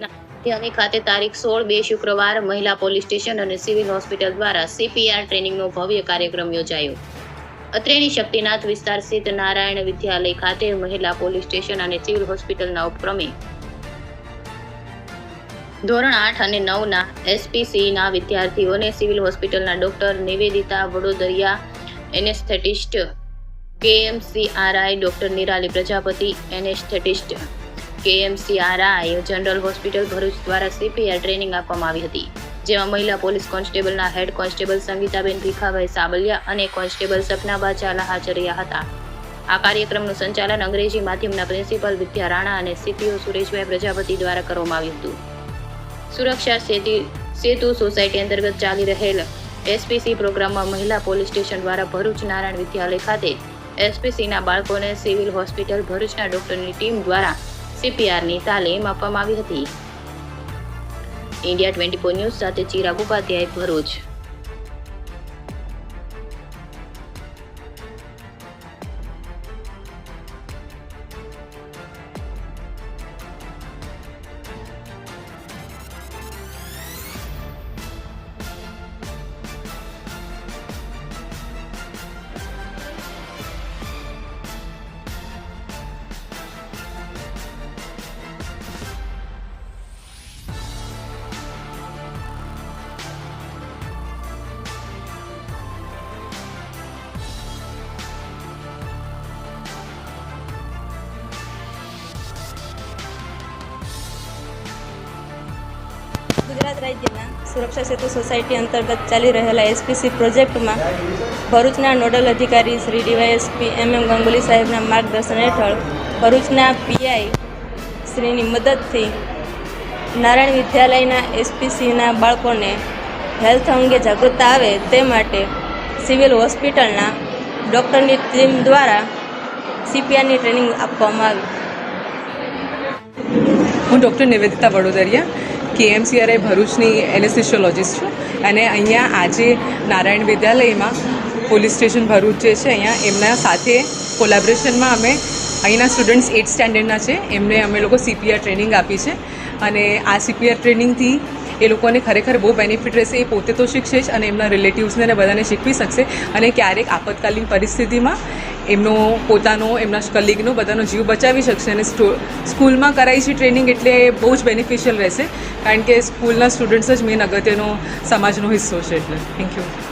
રાજધાની ખાતે તારીખ 16/2 શુક્રવાર મહિલા પોલીસ સ્ટેશન અને સિવિલ હોસ્પિટલ દ્વારા CPR ટ્રેનિંગનો ભવ્ય કાર્યક્રમ યોજાયો. અત્રેની શક્તિનાથ વિસ્તાર સ્થિત નારાયણ વિદ્યાલય ખાતે મહિલા પોલીસ સ્ટેશન અને સિવિલ હોસ્પિટલના ઉપક્રમે ધોરણ 8 અને 9ના SPCના વિદ્યાર્થીઓને સિવિલ હોસ્પિટલના doctor Nivedita Vadodariya, anaesthetist KMCRI doctor Nirali Prajapati, anaesthetist KMCRI general hospital Bharuch દ્વારા CPR ટ્રેનિંગ આપવામાં આવી હતી, જેમાં મહિલા પોલીસ કોન્સ્ટેબલના હેડ કોન્સ્ટેબલ સંગીતાબેન ભીખાભાઈ સાબલિયા અને કોન્સ્ટેબલ સપનાબા ઝાલા હાજર રહ્યા હતા. આ કાર્યક્રમનું સંચાલન અંગ્રેજી માધ્યમના પ્રિન્સિપલ વિદ્યા રાણા અને CPO સુરેશભાઈ પ્રજાપતિ દ્વારા કરવામાં આવ્યું હતું. સુરક્ષા સેતુ સોસાયટી અંતર્ગત ચાલી રહેલ SPC પ્રોગ્રામમાં મહિલા પોલીસ સ્ટેશન દ્વારા ભરૂચ નારાયણ વિદ્યાલય ખાતે SPCના બાળકોને સિવિલ હોસ્પિટલ ભરૂચના ડોક્ટરની ટીમ દ્વારા CPRની તાલીમ આપવામાં આવી હતી. ઇન્ડિયા 24 ન્યૂઝ સાથે ચિરાગ ઉપાધ્યાય, ભરૂચ. ગુજરાત રાજ્યના સુરક્ષા સેતુ સોસાયટી અંતર્ગત ચાલી રહેલા SPC પ્રોજેક્ટમાં ભરૂચના નોડલ અધિકારી શ્રી DYSP MM ગંગુલી સાહેબના માર્ગદર્શન હેઠળ ભરૂચના PI શ્રીની મદદથી નારાયણ વિદ્યાલયના SPCના બાળકોને હેલ્થ અંગે જાગૃતતા આવે તે માટે સિવિલ હોસ્પિટલના ડૉક્ટરની ટીમ દ્વારા CPRની ટ્રેનિંગ આપવામાં આવી. હું ડૉક્ટર નિવેદિતા વડોદરિયા, KMCRI ભરૂચની એનેસ્થેશિયોલોજિસ્ટ છું અને અહીંયા આજે નારાયણ વિદ્યાલયમાં પોલીસ સ્ટેશન ભરૂચ જે છે અહીંયા એમના સાથે કોલેબોરેશનમાં અમે અહીંના સ્ટુડન્ટ્સ 8th સ્ટેન્ડર્ડના છે, એમને અમે લોકો CPR ટ્રેનિંગ આપી છે અને આ CPR ટ્રેનિંગથી એ લોકોને ખરેખર બહુ બેનિફિટ રહેશે. એ પોતે તો શીખશે જ અને એમના રિલેટિવ્સને અને બધાને શીખવી શકશે અને ક્યારેક આપતકાલીન પરિસ્થિતિમાં એમનો પોતાનો એમના કલીગનો બધાનો જીવ બચાવી શકશે. અને સ્કૂલમાં કરાઈ છે ટ્રેનિંગ એટલે બહુ જ બેનિફિશિયલ રહેશે, કારણ કે સ્કૂલના સ્ટુડન્ટ્સ જ મેન અગત્યનો સમાજનો હિસ્સો છે. એટલે થેન્ક યુ.